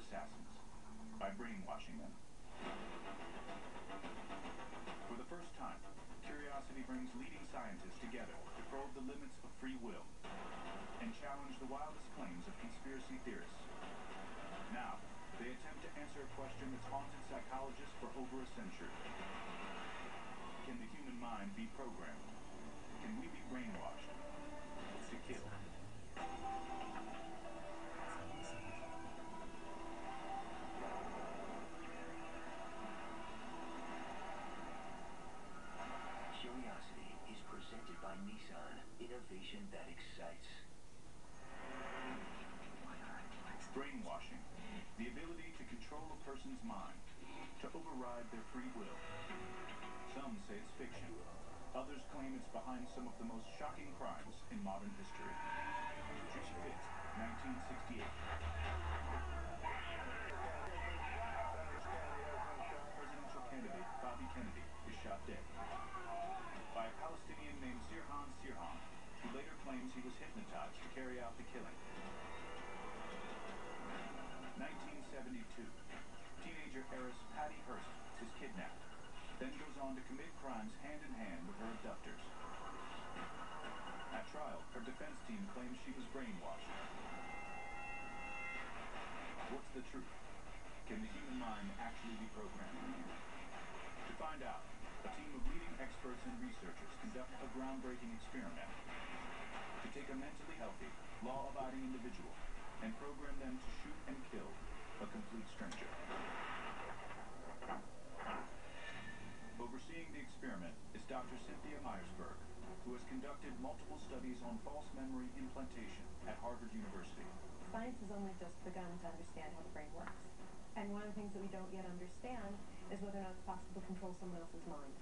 assassins by brainwashing them. For the first time, curiosity brings leading scientists together to probe the limits of free will and challenge the wildest claims of conspiracy theorists. Now, they attempt to answer a question that's haunted psychologists for over a century. Can the human mind be programmed? Can we be brainwashed to kill? Curiosity is presented by Nissan. Innovation that excites. Brainwashing, the ability to control a person's mind, to override their free will. Some say it's fiction. Others claim it's behind some of the most shocking crimes in modern history. June 5th, 1968. Presidential candidate Bobby Kennedy is shot dead by a Palestinian named Sirhan, who later claims he was hypnotized to carry out the killing. 1972. Teenager heiress Patty Hearst is kidnapped, then goes on to commit crimes hand in hand with her abductors. At trial, her defense team claims she was brainwashed. What's the truth? Can the human mind actually be programmed? To find out, a team of leading experts and researchers conduct a groundbreaking experiment to take a mentally healthy, law-abiding individual and program them to shoot and kill a complete stranger. Overseeing the experiment is Dr. Cynthia Myersberg, who has conducted multiple studies on false memory implantation at Harvard University. Science has only just begun to understand how the brain works. And one of the things that we don't yet understand is whether or not it's possible to control someone else's mind.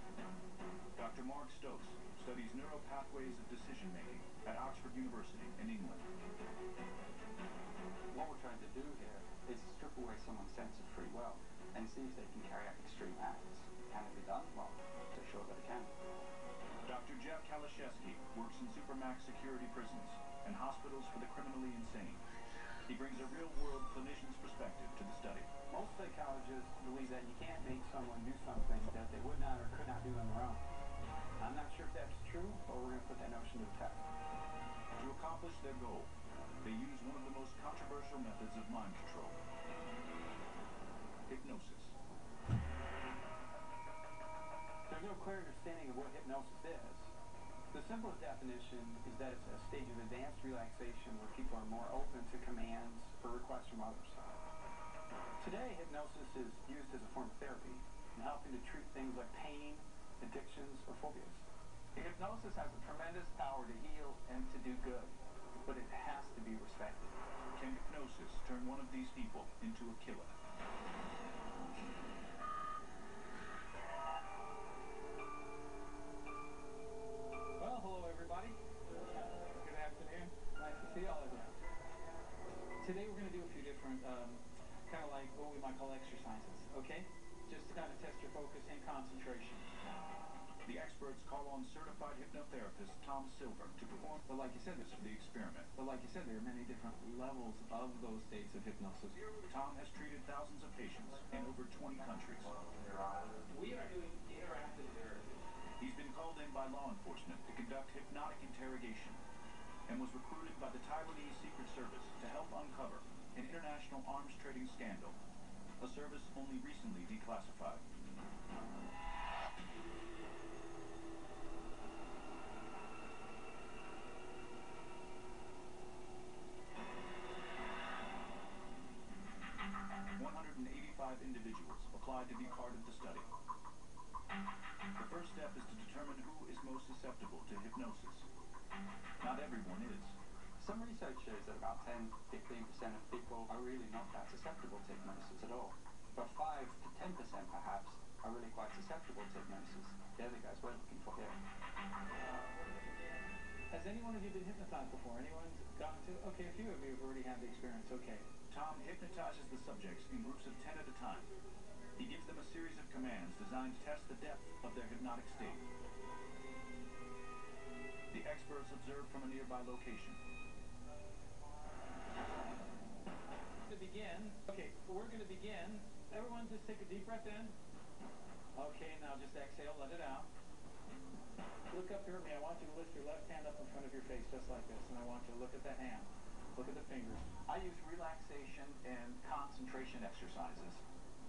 Dr. Mark Stokes studies neural pathways of decision-making at Oxford University in England. What we're trying to do here is strip away someone's sense of free will and see if they can carry out extreme acts. Can it be done? Well, they're sure that it can. Dr. Jeff Kalashevsky works in supermax security prisons and hospitals for the criminally insane. He brings a real-world clinician's perspective to the study. Most psychologists believe that you can't make someone do something that they would not or could not do on their own. I'm not sure if that's true, but we're going to put that notion to the test. To accomplish their goal, they use one of the most controversial methods of mind control: hypnosis. There's no clear understanding of what hypnosis is. The simplest definition is that it's a stage of advanced relaxation where people are more open to commands or requests from others. Today, hypnosis is used as a form of therapy in helping to treat things like pain, addictions, or phobias. Hypnosis has a tremendous power to heal and to do good, but it has to be respected. Can hypnosis turn one of these people into a killer? Well, hello everybody. Good afternoon. Nice to see all of you. Today we're going to do a few different, kind of like what we might call exercises, okay? Just to kind of test your focus and concentration. The experts call on certified hypnotherapist Tom Silver to perform, But like you said, the experiment. there are many different levels of those states of hypnosis. Tom has treated thousands of patients in over 20 countries. We are doing interactive therapy. He's been called in by law enforcement to conduct hypnotic interrogation and was recruited by the Taiwanese Secret Service to help uncover an international arms trading scandal, a service only recently declassified. Individuals applied to be part of the study. The first step is to determine who is most susceptible to hypnosis. Not everyone is. Some research shows that about 10-15% of people are really not that susceptible to hypnosis at all. But 5 to 10% perhaps are really quite susceptible to hypnosis. They're the guys we're looking for here. Has anyone of you been hypnotized before? Anyone's gotten to? Okay, a few of you have already had the experience. Okay. Tom hypnotizes the subjects in groups of 10 at a time. He gives them a series of commands designed to test the depth of their hypnotic state. The experts observe from a nearby location. to begin. Okay, we're going to begin. Everyone just take a deep breath in. Okay, now just exhale, let it out. Look up here at me. I want you to lift your left hand up in front of your face just like this, and I want you to look at the hand. Look at the fingers. I use relaxation and concentration exercises.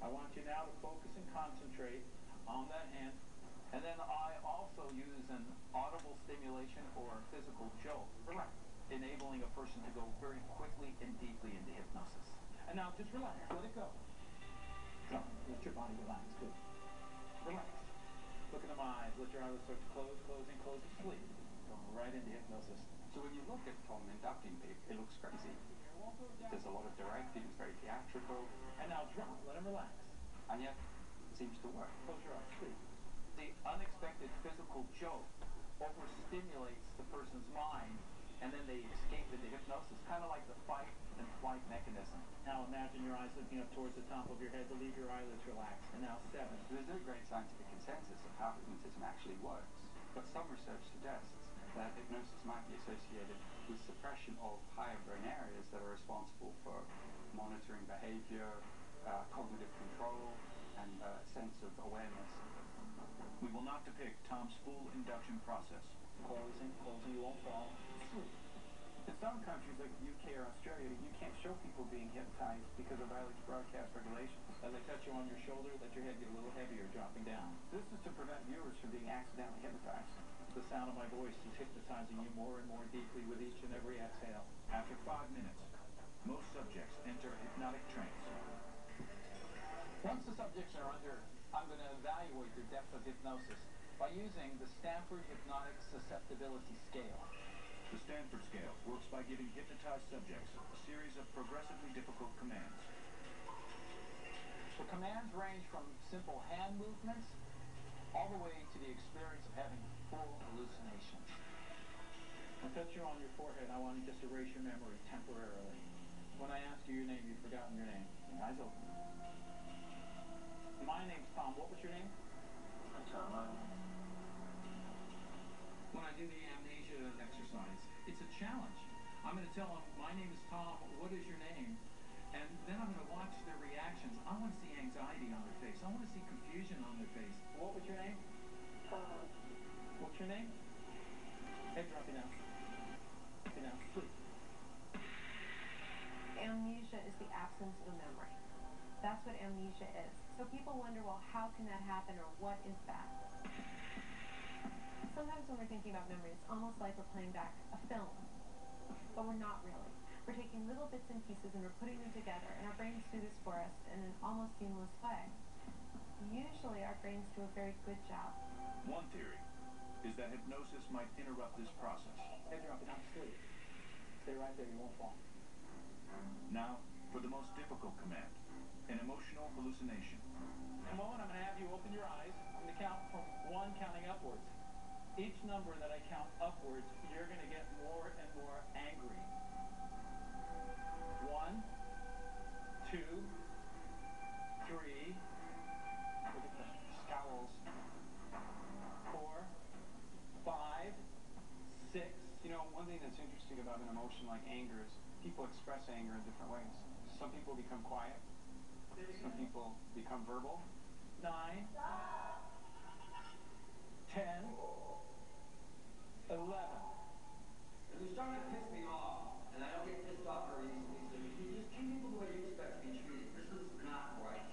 I want you now to focus and concentrate on that hand. And then I also use an audible stimulation or physical jolt, enabling a person to go very quickly and deeply into hypnosis. And now just relax, let it go. Come, let your body relax, good. Relax. Look into my eyes, let your eyelids start to close, closing, sleep. Going right into hypnosis. So when you look at Tom inducting people, it looks crazy. There's a lot of directing, it's very theatrical. And now drop, let him relax. And yet, it seems to work. Close your eyes, sleep. The unexpected physical jolt overstimulates the person's mind, and then they escape into hypnosis, kind of like the fight and flight mechanism. Now imagine your eyes looking up towards the top of your head to leave your eyelids relaxed. And now 7. There's no great scientific consensus of how hypnotism actually works, but some research suggests that hypnosis might be associated with suppression of higher brain areas that are responsible for monitoring behavior, cognitive control, and a sense of awareness. We will not depict Tom's full induction process. Closing, you won't fall. Sleep. In some countries like the UK or Australia, you can't show people being hypnotized because of violates broadcast regulations. As I touch you on your shoulder, let your head get a little heavier, dropping down. This is to prevent viewers from being accidentally hypnotized. The sound of my voice is hypnotizing you more and more deeply with each and every exhale. After 5 minutes, most subjects enter a hypnotic trance. Once the subjects are under, I'm going to evaluate their depth of hypnosis by using the Stanford Hypnotic Susceptibility Scale. The Stanford scale works by giving hypnotized subjects a series of progressively difficult commands. The commands range from simple hand movements all the way to the experience of having full hallucinations. I touch you on your forehead. I want you to just erase your memory temporarily. When I ask you your name, you've forgotten your name. Your eyes open. My name's Tom. What was your name? Tom. When I do the amnesia exercise, it's a challenge. I'm going to tell them, my name is Tom, what is your name? And then I'm going to watch their reactions. I want to see anxiety on their face. I want to see confusion on their face. What was your name? Tom. What's your name? Head drop it down. Drop it down. Sleep. Amnesia is the absence of a memory. That's what amnesia is. So people wonder, well, how can that happen, or what is that? Sometimes when we're thinking about memory, it's almost like we're playing back a film. But we're not really. We're taking little bits and pieces and we're putting them together, and our brains do this for us in an almost seamless way. Usually our brains do a very good job. One theory is that hypnosis might interrupt this process. Head drop it down. Sleep. Stay right there. You won't fall. Now, for the most difficult command, an emotional hallucination. In a moment, I'm going to have you open your eyes. I'm going to count from 1 counting upwards. Each number that I count upwards, you're going to get more and more angry. 1, 2, 3. Look at the scowls. 4, 5, 6. You know, one thing that's interesting about an emotion like anger is people express anger in different ways. Some people become quiet. Some people become verbal. 9, 10, 11. You're starting to piss me off, and I don't get pissed off very easily, so you just treat people the way you expect to be treated. This is not right.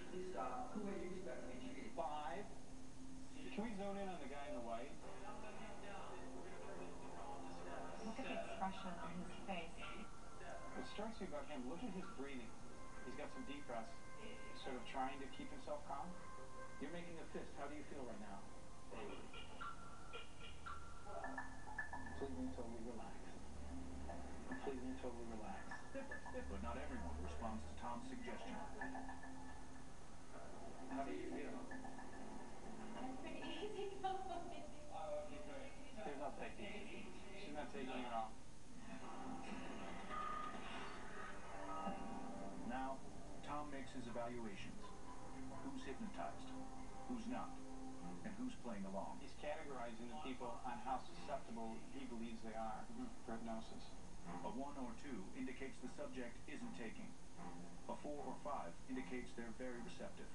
Please stop. The way you expect to be treated. 5. Can we zone in on the guy in the white? Look at the expression on his face. What strikes me about him, look at his breathing. He's got some deep breaths, sort of trying to keep himself calm. You're making a fist. How do you feel right now? Completely and totally relaxed. Completely and totally relaxed. But not everyone responds to Tom's suggestion. How do you feel? That's pretty easy going. There's no taking. She's not taking it off. Now, Tom makes his evaluations. Who's hypnotized? Who's not? And who's playing along? He's categorizing the people on how susceptible he believes they are for hypnosis. A 1 or 2 indicates the subject isn't taking. A 4 or 5 indicates they're very receptive.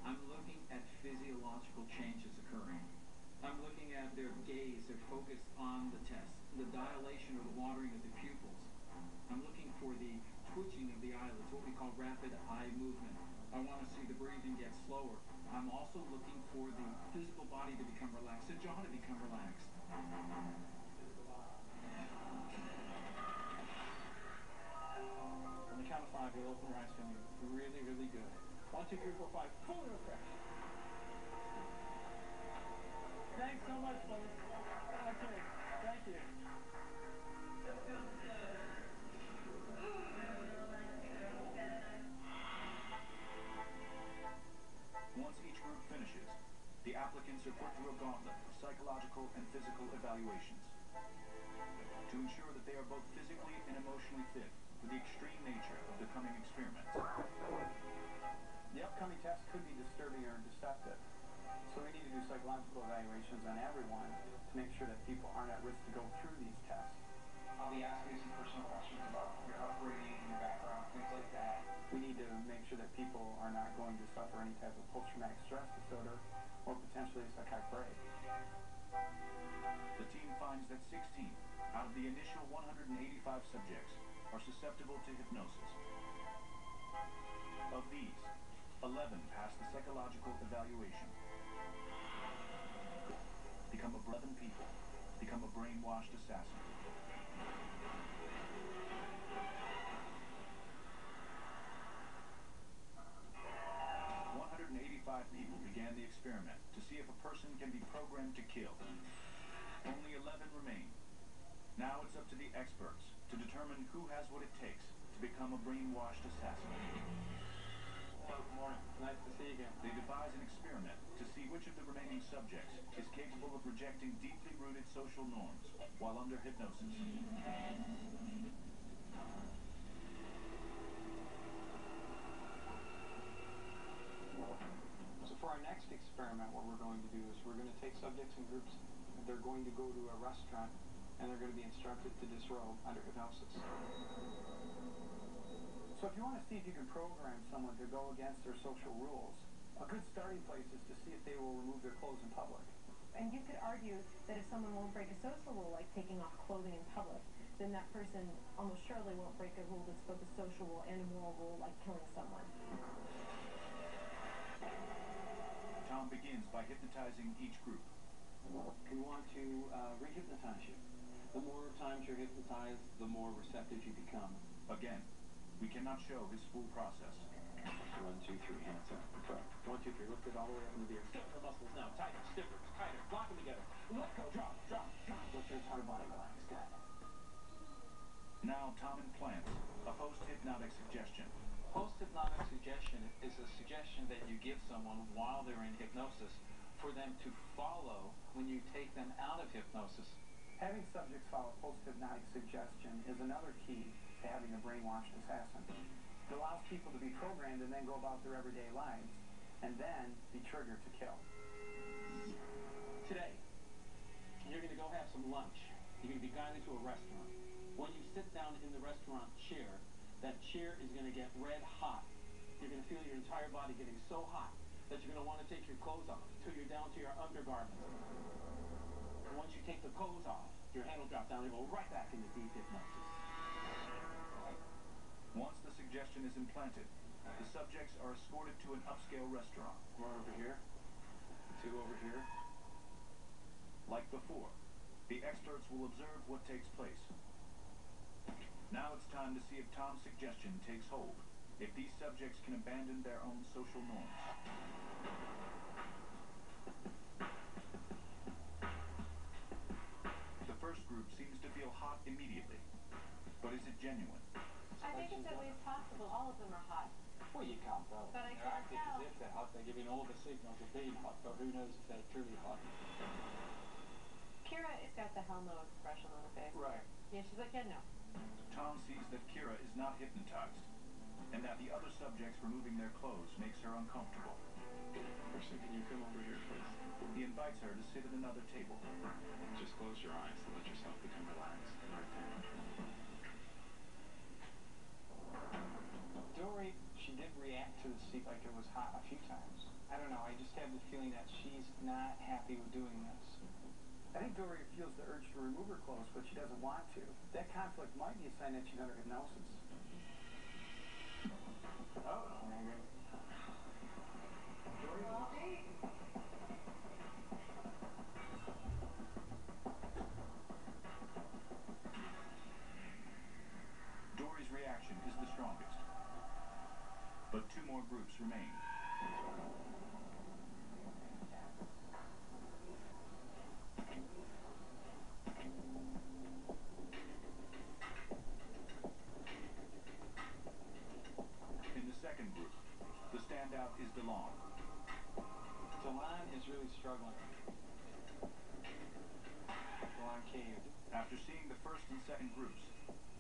I'm looking at physiological changes occurring. I'm looking at their gaze, their focus on the test, the dilation or the watering of the pupils. I'm looking for the twitching of the eyelids, what we call rapid eye movement. I want to see the breathing get slower. I'm also looking for the physical body to become relaxed, the jaw to become relaxed. On the count of 5, you'll open your eyes feeling really, really good. 1, 2, 3, 4, 5. Fully refreshed. Thanks so much, folks. Okay, thank you. Once each group finishes, the applicants are put through a gauntlet of psychological and physical evaluations to ensure that they are both physically and emotionally fit for the extreme nature of the coming experiments. The upcoming test could be disturbing or deceptive, so we need to do psychological evaluations on everyone to make sure that people aren't at risk to go through these tests. I'll be asking you some personal questions about your upbringing, your background, things like that. We need to make sure that people are not going to suffer any type of post-traumatic stress disorder or potentially a psychotic break. The team finds that 16 out of the initial 185 subjects are susceptible to hypnosis. Of these, 11 pass the psychological evaluation. Become 11 people. Become a brainwashed assassin. 185 people began the experiment to see if a person can be programmed to kill. Only 11 remain. Now it's up to the experts to determine who has what it takes to become a brainwashed assassin. Hello, good morning. Nice to see you again. They devise an experiment to see which of the remaining subjects is capable of rejecting deeply rooted social norms while under hypnosis. So for our next experiment, what we're going to do is we're going to take subjects in groups. They're going to go to a restaurant and they're going to be instructed to disrobe under hypnosis. So if you want to see if you can program someone to go against their social rules, a good starting place is to see if they will remove their clothes in public. And you could argue that if someone won't break a social rule, like taking off clothing in public, then that person almost surely won't break a rule that's both a social rule and a moral rule, like killing someone. Tom begins by hypnotizing each group. We want to re-hypnotize you. The more times you're hypnotized, the more receptive you become. Again, we cannot show his full process. 1, 2, 3, hands up. Correct. 1, 2, 3, lift it all the way up into the air. Stiffen the muscles now. Tighter, stiffer, tighter. Lock them together. Let go. Drop, drop, drop. Let your entire body relax. Good. Now Tom implants a post-hypnotic suggestion. Post-hypnotic suggestion is a suggestion that you give someone while they're in hypnosis for them to follow when you take them out of hypnosis. Having subjects follow post-hypnotic suggestion is another key to having a brainwashed assassin. It allows people to be programmed and then go about their everyday lives and then be triggered to kill. Today, you're going to go have some lunch. You're going to be guided to a restaurant. When you sit down in the restaurant chair, that chair is going to get red hot. You're going to feel your entire body getting so hot that you're going to want to take your clothes off until you're down to your undergarments. And once you take the clothes off, your head will drop down and go right back into deep hypnosis. Once the suggestion is implanted, the subjects are escorted to an upscale restaurant. 1 over here, 2 over here. Like before, the experts will observe what takes place. Now it's time to see if Tom's suggestion takes hold, if these subjects can abandon their own social norms. The first group seems to feel hot immediately, but is it genuine? I think it's at least possible all of them are hot. Well, you can't tell. But I They're can't acting tell. as if they're hot. They're giving all the signals of being hot, but who knows if they're truly hot. Kira has got the hell no expression on her face. Right. Yeah, she's like, yeah, no. Tom sees that Kira is not hypnotized, and that the other subjects removing their clothes makes her uncomfortable. Person, can you come over here, please? He invites her to sit at another table. Just close your eyes and let yourself become relaxed. Right there. feels the urge to remove her clothes, but she doesn't want to. That conflict might be a sign that she's under hypnosis. Oh, maybe. Dory's reaction is the strongest, but two more groups remain. In the second group, the standout is DeLong. DeLon is really struggling. DeLon caved. After seeing the first and second groups,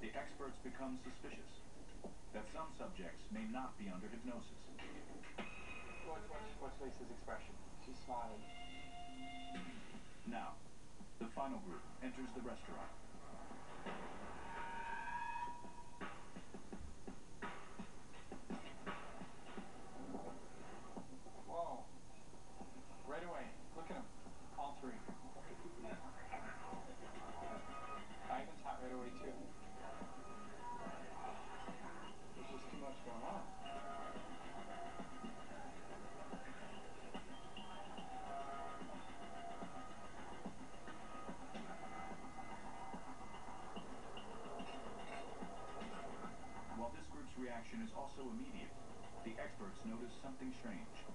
the experts become suspicious that some subjects may not be under hypnosis. Watch Lisa's expression. She's smiling. Now, the final group enters the restaurant. Whoa. Right away. Look at them. All three. Ivan's hot right away too. There's just too much going on. While this group's reaction is also immediate, the experts notice something strange.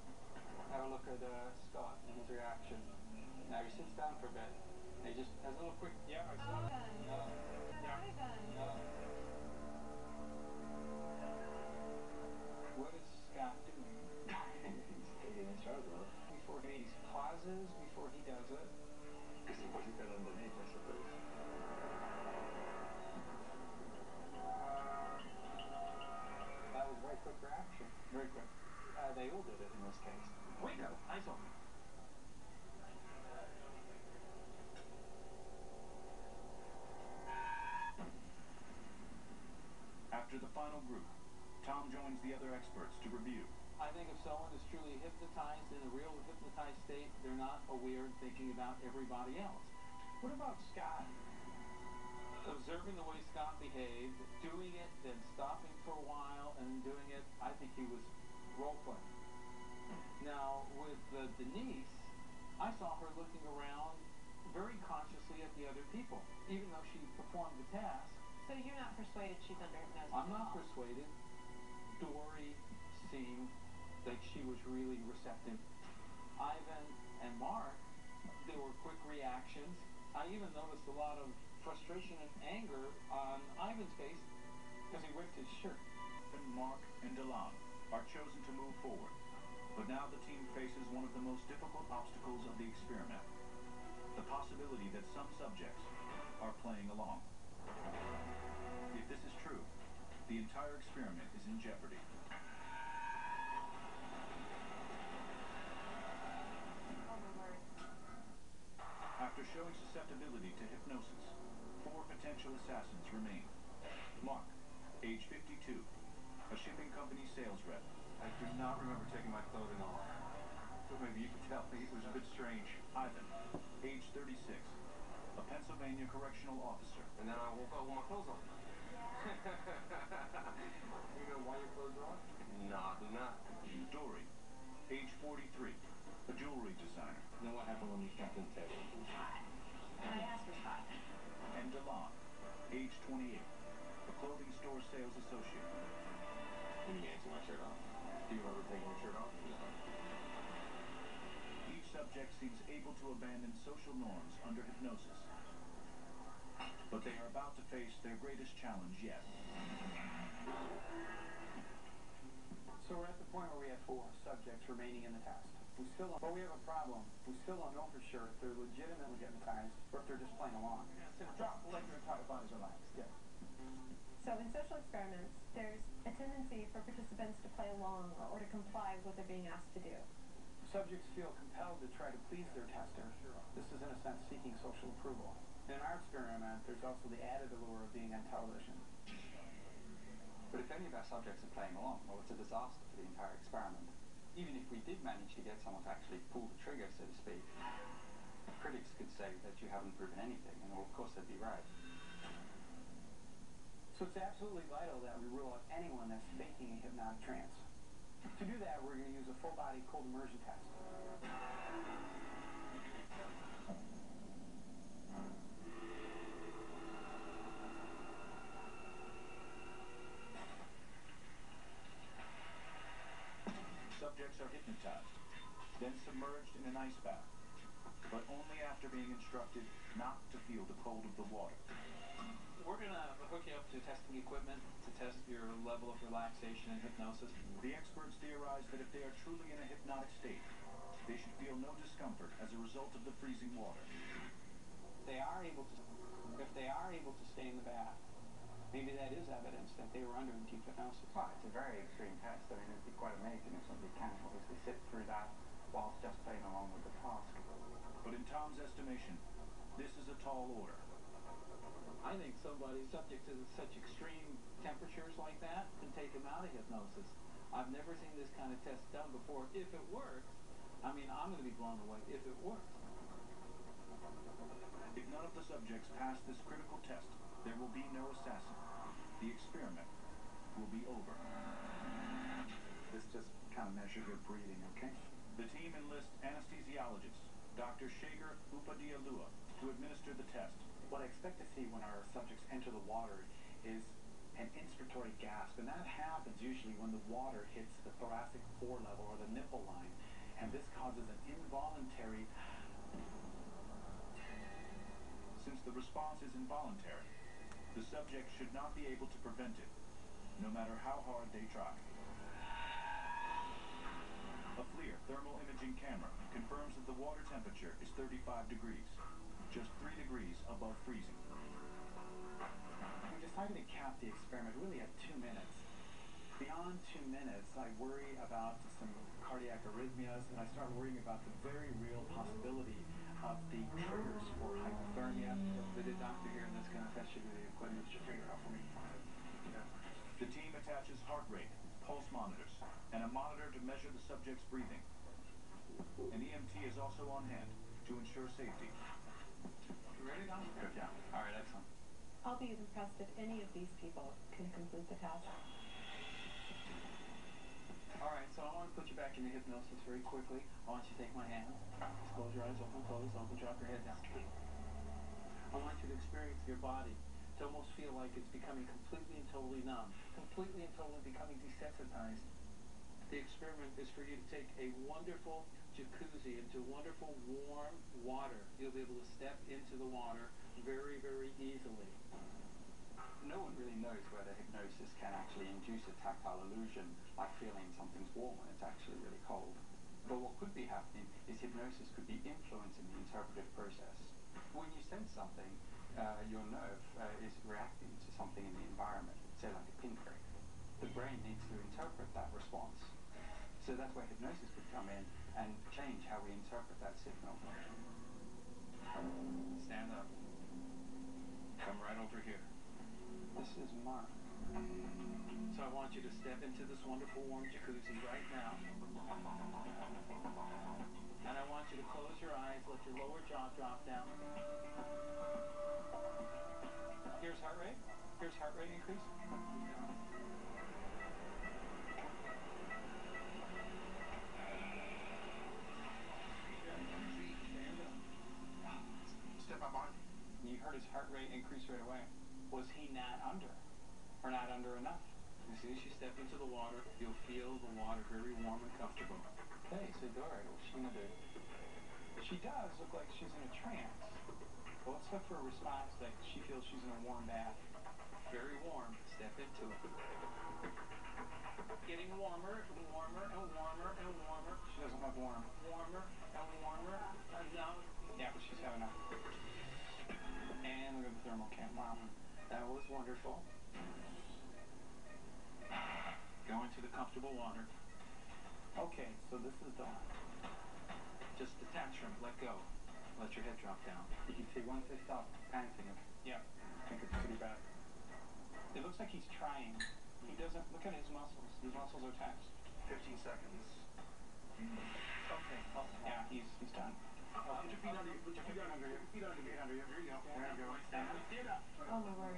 Have a look at Scott and his reaction. Now he sits down for a bit. And he just has a little quick, yeah, I saw it. No. Yeah. No. What is Scott doing? He's taking in charge of it. Before he pauses, before he does it. Because he pushes that underneath, I suppose. That was a very quick reaction. Very quick. They all did it in this case. We go. Eyes on me. After the final group, Tom joins the other experts to review. I think if someone is truly hypnotized in a real hypnotized state, they're not aware and thinking about everybody else. What about Scott? Observing the way Scott behaved, doing it, then stopping for a while, and doing it, I think he was role-playing. Now, with Denise, I saw her looking around very consciously at the other people, even though she performed the task. So you're not persuaded she's under hypnosis I'm at not all? persuaded. Dory seemed like she was really receptive. Ivan and Mark, there were quick reactions. I even noticed a lot of frustration and anger on Ivan's face because he whipped his shirt. And Mark and DeLon are chosen to move forward. But now the team faces one of the most difficult obstacles of the experiment. The possibility that some subjects are playing along. If this is true, the entire experiment is in jeopardy. Oh my word. After showing susceptibility to hypnosis, 4 potential assassins remain. Mark, age 52, a shipping company sales rep. I do not remember taking my clothing off. But maybe you could tell me. It was a bit strange. Ivan, age 36, a Pennsylvania correctional officer. And then I woke up with my clothes on. You know why your clothes are on? Nah, do not. Dory, age 43, a jewelry designer. Then what happened when you got to the table? And I asked for Scott. And DeLon, age 28, a clothing store sales associate. When you answer my shirt off. Do you remember taking your shirt off? No. Each subject seems able to abandon social norms under hypnosis. But they are about to face their greatest challenge yet. So we're at the point where we have 4 subjects remaining in the test. But we have a problem. We still don't know for sure if they're legitimately hypnotized or if they're just playing along. Drop, let your entire bodies relax. Yeah. So in social experiments, there's a tendency for participants to play along or to comply with what they're being asked to do. Subjects feel compelled to try to please their tester. This is, in a sense, seeking social approval. In our experiment, there's also the added allure of being on television. But if any of our subjects are playing along, well, it's a disaster for the entire experiment. Even if we did manage to get someone to actually pull the trigger, so to speak, critics could say that you haven't proven anything, and well, of course they'd be right. So it's absolutely vital that we rule out anyone that's faking a hypnotic trance. To do that, we're going to use a full-body cold immersion test. Subjects are hypnotized, then submerged in an ice bath, but only after being instructed not to feel the cold of the water. We're going to hook you up to testing equipment to test your level of relaxation and hypnosis. The experts theorize that if they are truly in a hypnotic state, they should feel no discomfort as a result of the freezing water. If they are able to stay in the bath, maybe that is evidence that they were under deep hypnosis. Well, it's a very extreme test. I mean, it'd be quite amazing if somebody can obviously sit through that whilst just playing along with the task. But in Tom's estimation, this is a tall order. I think somebody subject to such extreme temperatures like that can take him out of hypnosis. I've never seen this kind of test done before. If it works, I mean, I'm going to be blown away if it works. If none of the subjects pass this critical test, there will be no assassin. The experiment will be over. This just kind of measures your breathing, okay? The team enlists anesthesiologist, Dr. Shager Upadialua, to administer the test. What I expect to see when our subjects enter the water is an inspiratory gasp, and that happens usually when the water hits the thoracic floor level or the nipple line, and this causes an involuntary... Since the response is involuntary, the subject should not be able to prevent it, no matter how hard they try. A FLIR thermal imaging camera confirms that the water temperature is 35 degrees, just 3 degrees above freezing. We decided to cap the experiment really at 2 minutes. Beyond 2 minutes, I worry about some cardiac arrhythmias, and I start worrying about the very real possibility of the triggers for hypothermia. The doctor here that's going to test you with the equipment should figure it out for me. The team attaches heart rate, pulse monitors, and a monitor to measure the subject's breathing. An EMT is also on hand to ensure safety. You ready, Don? Good, yeah. All right, excellent. I'll be impressed if any of these people can complete the task. All right, so I want to put you back into hypnosis very quickly. I want you to take my hand. Just close your eyes, open, close, drop your head down. I want you to experience your body to almost feel like it's becoming completely and totally numb, completely and totally becoming desensitized. The experiment is for you to take a wonderful jacuzzi into wonderful warm water. You'll be able to step into the water very, very easily. No one really knows whether hypnosis can actually induce a tactile illusion, like feeling something's warm when it's actually really cold. But what could be happening is hypnosis could be influencing the interpretive process. When you sense something, your nerve is reacting to something in the environment, say like a pinprick. The brain needs to interpret that response. So that's where hypnosis could come in and change how we interpret that signal. Stand up. Come right over here. This is Mark. So I want you to step into this wonderful warm jacuzzi right now. And I want you to close your eyes, let your lower jaw drop down. Here's heart rate. Here's heart rate increase. Step up on. You heard his heart rate increase right away. Was he not under? Or not under enough? As soon as you step into the water, you'll feel the water very warm and comfortable. Okay, so Dora, what's she gonna do? She does look like she's in a trance. Well, let's look for a response that she feels she's in a warm bath. Very warm. Step into it. Getting warmer, and warmer, and warmer, and warmer. She doesn't look warm. Warmer, and warmer, and now... Yeah, but she's had enough. And look at the thermal cam. Wow. That was wonderful. Go into the comfortable water. Okay, so this is Dawn. Just detach from it. Let go. Let your head drop down. You can see once they start panting, Yeah. I think it's pretty bad. It looks like he's trying. He doesn't... Look at his muscles. His muscles are tensed. 15 seconds. Okay. Yeah, he's done. Put your feet under you. Put your feet under you. Put your feet under you. There you go. There you go. Stand. Get up. Oh my word.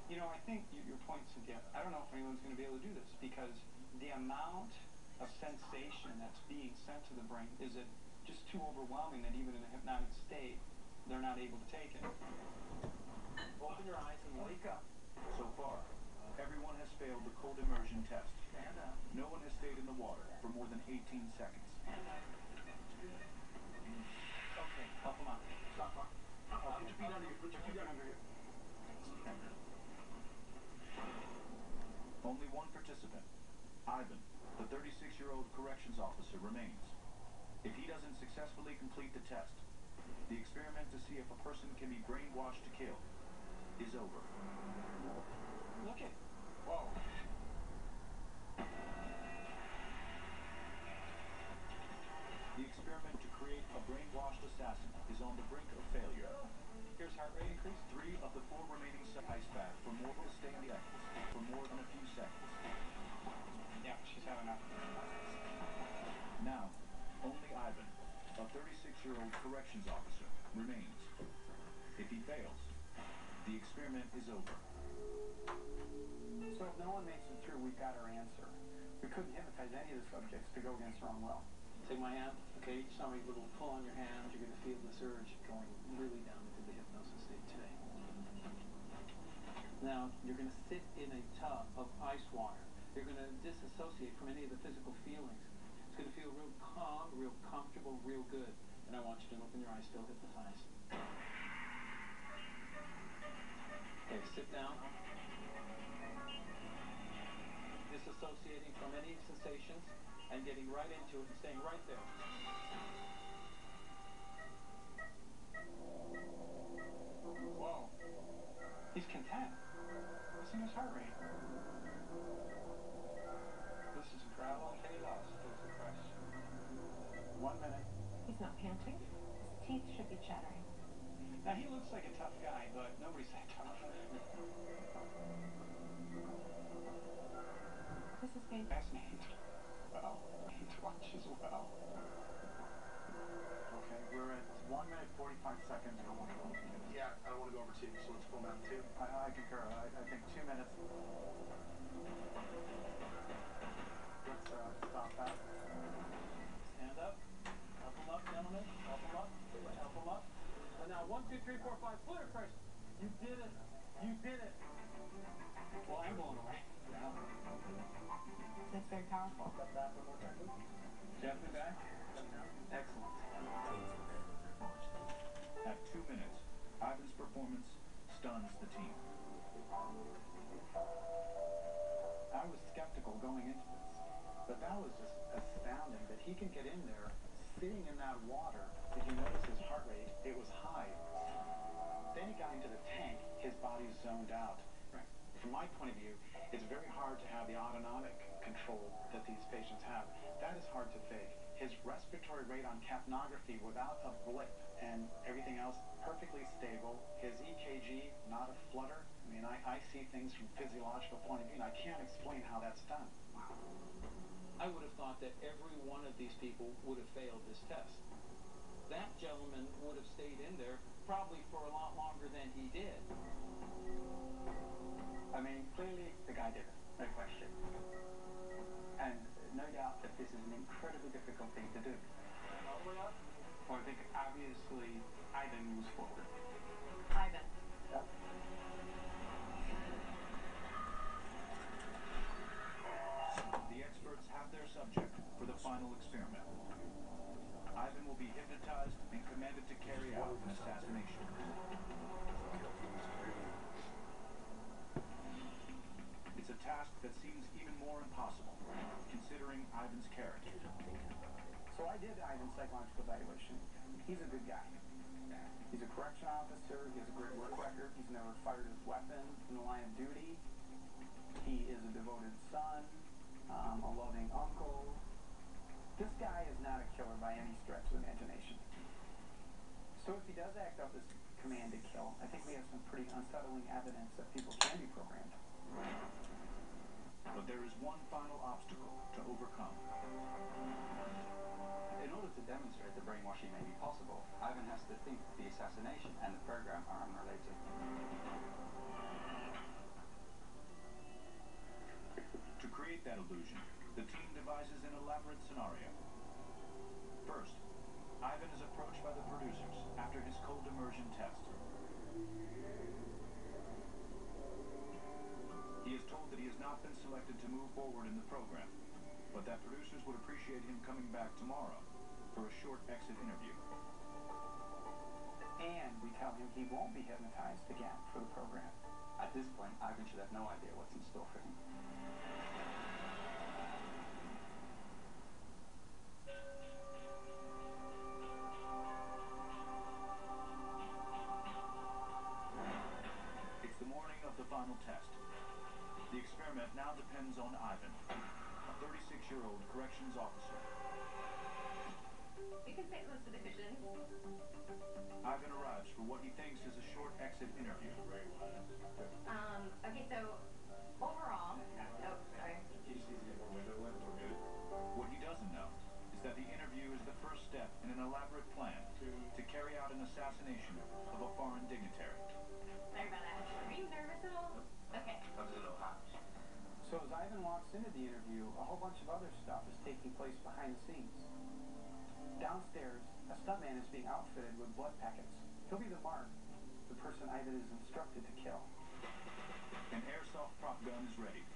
You know, I think your point's a gift. I don't know if anyone's going to be able to do this because the amount of sensation that's being sent to the brain is it just too overwhelming that even in a hypnotic state, they're not able to take it. Open your eyes and wake up. So far, everyone has failed the cold immersion test. Stand up. No one has stayed in the water for more than 18 seconds. Okay, help them out. Stop. Put your feet under you. Put your feet under you. Only one participant, Ivan, the 36-year-old corrections officer, remains. If he doesn't successfully complete the test, the experiment to see if a person can be brainwashed to kill is over. Look it. Whoa. The experiment to create a brainwashed assassin is on the brink of failure. Here's heart rate increase. 3 of the 4 remaining ice bath for more to stay in the ice for more than a few seconds. Yeah, she's had enough. Now, only Ivan, a 36-year-old corrections officer, remains. If he fails, the experiment is over. So if no one makes it through, we've got our answer. We couldn't hypnotize any of the subjects to go against their own will. Take my hand. Okay, each time we little pull on your hand, you're going to feel the surge going really down into the hypnosis state today. Now, you're going to sit in a tub of ice water. You're going to disassociate from any of the physical feelings. It's going to feel real calm, real comfortable, real good. And I want you to open your eyes, still hypnotized. Okay, sit down. Disassociating from any sensations and getting right into it and staying right there. Whoa. He's content. Listen to his heart rate. This is incredible. Any loss is impressed. 1 minute. He's not panting. His teeth should be chattering. Now he looks like a tough guy, but nobody's that tough. This is painful. Fascinating. Well, to watch as well. Okay, we're at 1 minute 45 seconds. Yeah, I don't want to go over 2, so let's pull down to 2. I concur. I think 2 minutes. Let's stop that. Stand up. Help him up, gentlemen. Help him up. Help him up. And now 1, 2, 3, 4, 5. Footer press. You did it. You did it. Well, I'm blown away. Yeah. That's very powerful. Step back one more time. Gently back. Excellent. At 2 minutes, Ivan's performance stuns the team. I was skeptical going into this, but that was just astounding that he can get in there, sitting in that water. If you notice his heart rate, it was high. Then he got into the tank, his body's zoned out. Right. From my point of view, it's very hard to have the autonomic control that these patients have. That is hard to fake. His respiratory rate on capnography without a blip and everything else perfectly stable. His EKG, not a flutter. I mean, I see things from physiological point of view, and I can't explain how that's done. I would have thought that every one of these people would have failed this test. That gentleman would have stayed in there probably for a lot longer than he did. I mean, clearly the guy did it, no question. And no doubt that this is an incredibly difficult thing to do. All the way up? Well, I think obviously Ivan moves forward. Ivan. Yep. The experts have their subject for the final experiment. Ivan will be hypnotized and commanded to carry out an assassination. It's a task that seems even more impossible, considering Ivan's character. So I did Ivan's psychological evaluation. He's a good guy. He's a correction officer. He has a great work record. He's never fired his weapon in the line of duty. He is a devoted son, a loving uncle. This guy is not a killer by any stretch of the imagination. So if he does act out this command to kill, I think we have some pretty unsettling evidence that people can be programmed. But there is one final obstacle to overcome. In order to demonstrate demonstrate that brainwashing may be possible, Ivan has to think the assassination and the program are unrelated. To create that illusion, the team devises an elaborate scenario. First, Ivan is approached by the producers after his cold immersion test. He is told that he has not been selected to move forward in the program, but that producers would appreciate him coming back tomorrow for a short exit interview. And we tell him he won't be hypnotized again for the program. At this point, Ivan should have no idea what's in store for him. It's the morning of the final test. The experiment now depends on Ivan, a 36-year-old corrections officer. You can say most of the cushions. Ivan arrives for what he thinks is a short exit interview. Okay, so overall, sorry. What he doesn't know is that the interview is the first step in an elaborate plan to carry out an assassination of a foreign dignitary. Sorry about that. Are you nervous at all? Okay. So as Ivan walks into the interview, a whole bunch of other stuff is taking place behind the scenes. Downstairs, a stuntman is being outfitted with blood packets. He'll be the mark, the person Ivan is instructed to kill. An airsoft prop gun is ready.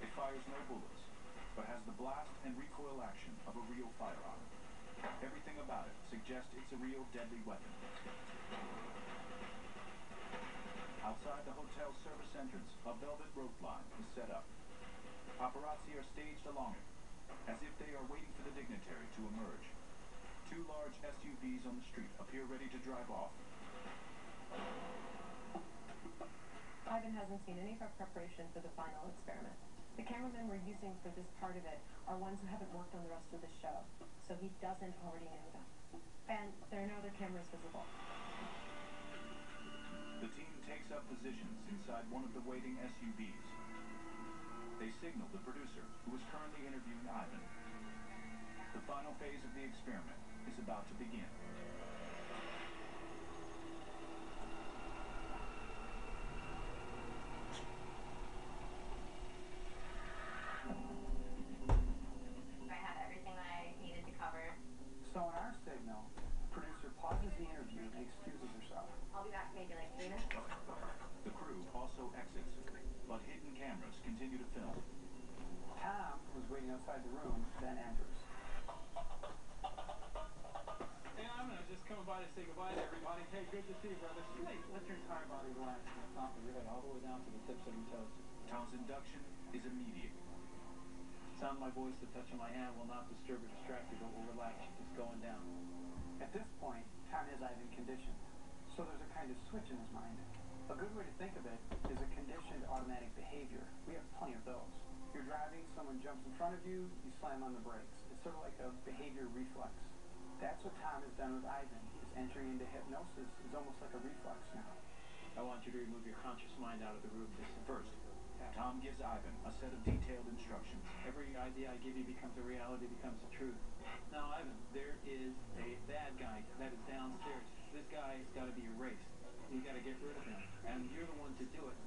It fires no bullets, but has the blast and recoil action of a real firearm. Everything about it suggests it's a real deadly weapon. Outside the hotel's service entrance, a velvet rope line is set up. Paparazzi are staged along it, as if they are waiting for the dignitary to emerge. Two large SUVs on the street appear ready to drive off. Ivan hasn't seen any of our preparation for the final experiment. The cameramen we're using for this part of it are ones who haven't worked on the rest of the show, so he doesn't already know them. And there are no other cameras visible. The team takes up positions inside one of the waiting SUVs. They signal the producer, who is currently interviewing Ivan. The final phase of the experiment is about to begin. I have everything that I needed to cover. So on our signal, the producer pauses the interview and excuses herself. I'll be back maybe like 3 minutes. The crew also exits, but hidden cameras continue to film. Tom, who's waiting outside the room, then enters. Hey, I'm just coming by to say goodbye to everybody. Hey, good to see you, brother. Wait, let your entire body relax from the top of your head all the way down to the tips of your toes. Tom's induction is immediate. Sound my voice, the touch of my hand will not disturb or distract you, but will relax you. It's going down. At this point, Tom has Ivan conditioned, so there's a kind of switch in his mind. A good way to think of it is a conditioned automatic behavior. We have plenty of those. You're driving, someone jumps in front of you, you slam on the brakes. It's sort of like a behavior reflex. That's what Tom has done with Ivan. His entry into hypnosis is almost like a reflex now. I want you to remove your conscious mind out of the room. First, Tom gives Ivan a set of detailed instructions. Every idea I give you becomes a reality, becomes a truth. Now, Ivan, there is a bad guy that is downstairs. This guy has got to be erased. You got to get rid of him, and you're the one to do it.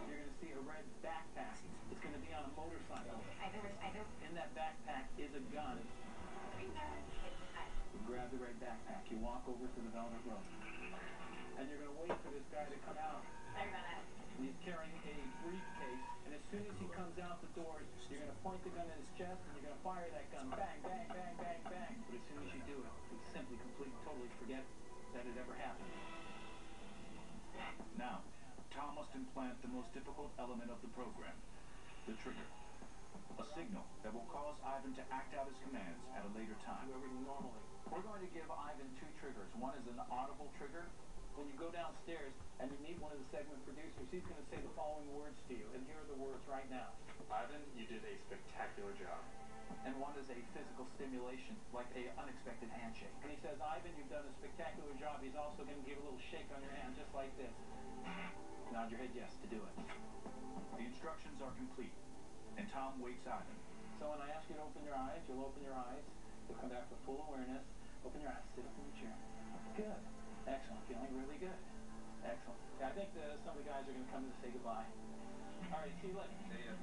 You're going to see a red backpack. It's going to be on a motorcycle. I don't. In that backpack is a gun. You grab the red backpack. You walk over to the velvet rope, and you're going to wait for this guy to come out. Sorry about that. He's carrying a briefcase, and as soon as he comes out the door, you're going to point the gun at his chest, and you're going to fire that gun. Bang, bang, bang, bang, bang. But as soon as you do it, you simply, completely, totally forget that it ever happened. Now, Tom must implant the most difficult element of the program, the trigger. A signal that will cause Ivan to act out his commands at a later time. Do everything normally. We're going to give Ivan 2 triggers. One is an audible trigger. When you go downstairs and you meet one of the segment producers, he's going to say the following words to you, and here are the words right now. Ivan, you did a spectacular job. And one is a physical stimulation, like a unexpected handshake. And he says, Ivan, you've done a spectacular job. He's also going to give a little shake on your hand, just like this. Nod your head yes to do it. The instructions are complete, and Tom wakes Ivan. So when I ask you to open your eyes, you'll open your eyes. Come back with full awareness. Open your eyes. Sit up in the chair. Good. Excellent. Feeling really good. Excellent. Yeah, I think some of the guys are going to come in to say goodbye. All right, see you later. See ya.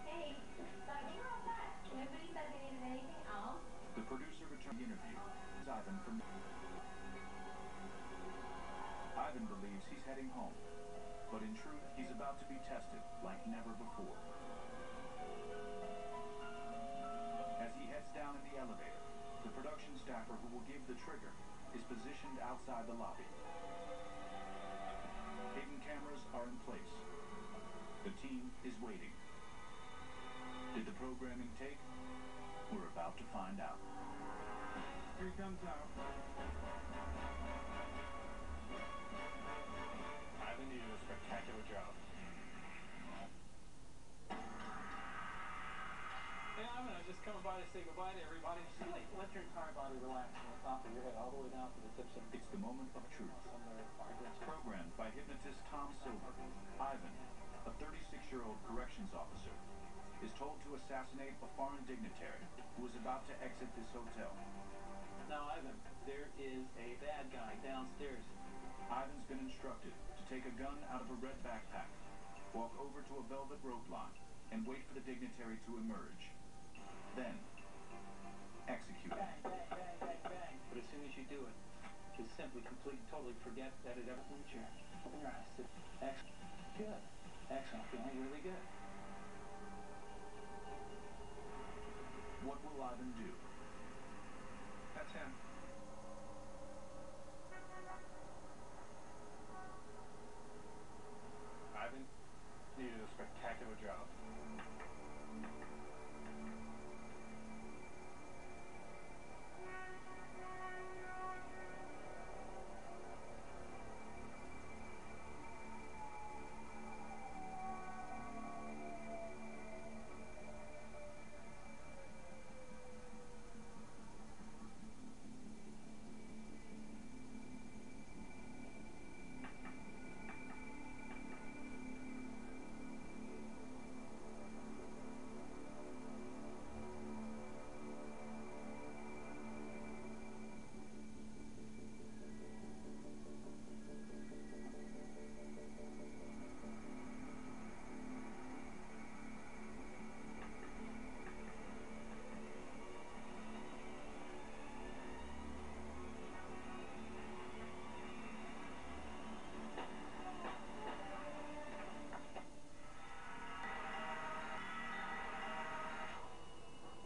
Hey, so you were all set. Nobody said they needed anything else. The producer returned the interview. Ivan from... Ivan believes he's heading home, but in truth, he's about to be tested like never before. As he heads down in the elevator, the production staffer who will give the trigger is positioned outside the lobby. Hidden cameras are in place. The team is waiting. Did the programming take? We're about to find out. Here he comes out. Ivan, you did a spectacular job. Hey, I'm just coming by to say goodbye to everybody. Just let your entire body relax from the top of your head all the way down to the tips of It's the moment of truth. Programmed by hypnotist Tom Silver, Ivan, a 36-year-old corrections officer, is told to assassinate a foreign dignitary who is about to exit this hotel. Now, Ivan, there is a bad guy downstairs. Ivan's been instructed to take a gun out of a red backpack, walk over to a velvet rope line, and wait for the dignitary to emerge. Then, execute him. Bang, bang, bang, bang, bang. But as soon as you do it, just simply, completely, totally forget that it ever in the chair. Open your eyes. Sit. Excellent. Good. Excellent. Feeling really good. What will Ivan do? That's him. Ivan, you did a spectacular job.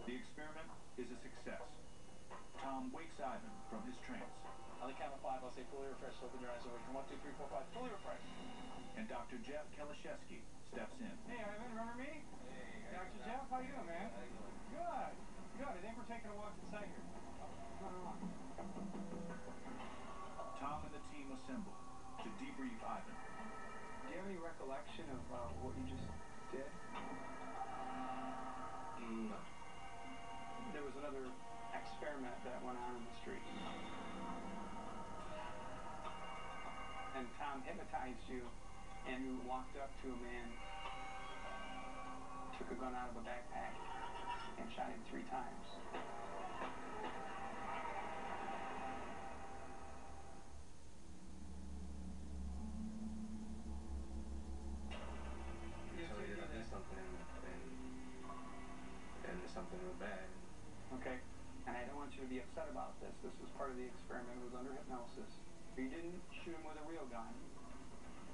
The experiment is a success. Tom wakes Ivan from his trance. On the count of 5, I'll say fully refreshed. Open your eyes and wait. 1, 2, 3, 4, 5. Fully refreshed. And Dr. Jeff Kalashevsky steps in. Hey, Ivan, remember me? Hey, Dr. Jeff, how you doing, man? Good. Good. I think we're taking a walk inside here. What's going on? Tom and the team assemble to debrief Ivan. Do you have any recollection of what you just did? No. There was another experiment that went on in the street. And Tom hypnotized you, and you walked up to a man, took a gun out of a backpack, and shot him 3 times. So you did something and something real bad. Okay? And I don't want you to be upset about this. This was part of the experiment. It was under hypnosis. You didn't shoot him with a real gun.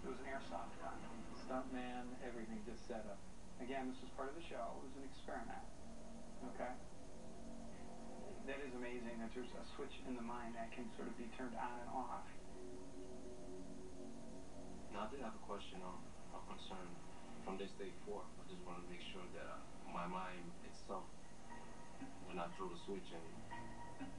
It was an airsoft gun. Stuntman, everything just set up. Again, this was part of the show. It was an experiment. Okay? That is amazing that there's a switch in the mind that can sort of be turned on and off. Now, I did have a question or concern from this day forth. I just want to make sure that my mind itself will not throw the switch in.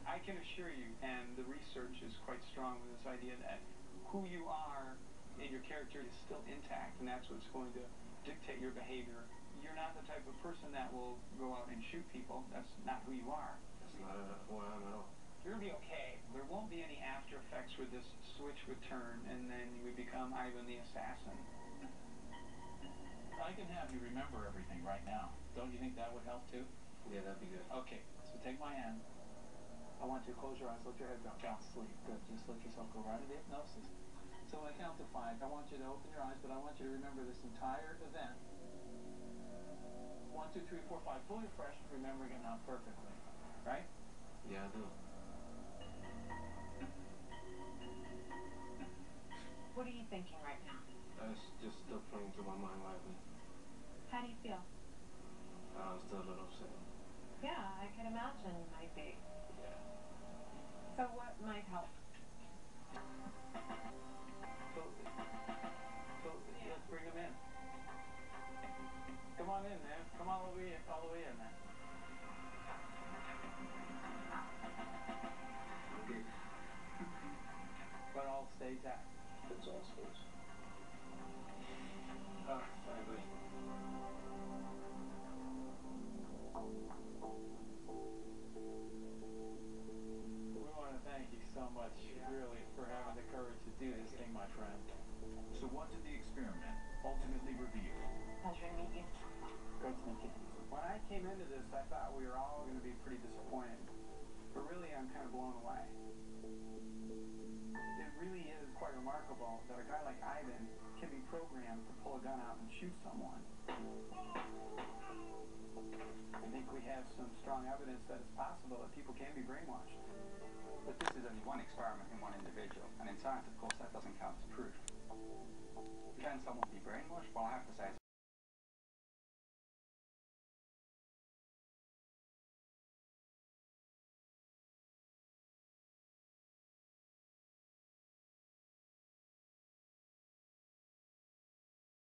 I can assure you, and the research is quite strong with this idea that who you are and your character is still intact, and that's what's going to dictate your behavior. You're not the type of person that will go out and shoot people. That's not who you are. That's not who I am at all. you're going to be okay. There won't be any after effects where this switch would turn and then you would become Ivan the assassin. I can have you remember everything right now. Don't you think that would help too? Yeah, that'd be good. Okay, so take my hand. I want you to close your eyes, let your head down. Count sleep. Good. Just let yourself go right into hypnosis. So when I count to 5, I want you to open your eyes, but I want you to remember this entire event. 1, 2, 3, 4, 5. Fully fresh, remembering it now perfectly. Right? Yeah, I do. What are you thinking right now? It's just still playing through my mind right now. How do you feel? I'm still a little upset. Yeah, I can imagine you might be. Yeah. So what might help? So let's bring him in. Come on in, man. Come all the way in, man. Okay. But all stays at. It's all space. Finally. We want to thank you so much, really, for having the courage to do this thing, my friend. So what did the experiment ultimately reveal? Pleasure to meet you. Great to meet you. When I came into this, I thought we were all going to be pretty disappointed. But really, I'm kind of blown away. It really is quite remarkable that a guy like Ivan can be programmed to pull a gun out and shoot someone. I think we have some strong evidence that it's possible that people can be brainwashed. But this is only one experiment in one individual, and in science, of course, that doesn't count as proof. Can someone be brainwashed? Well, I have to say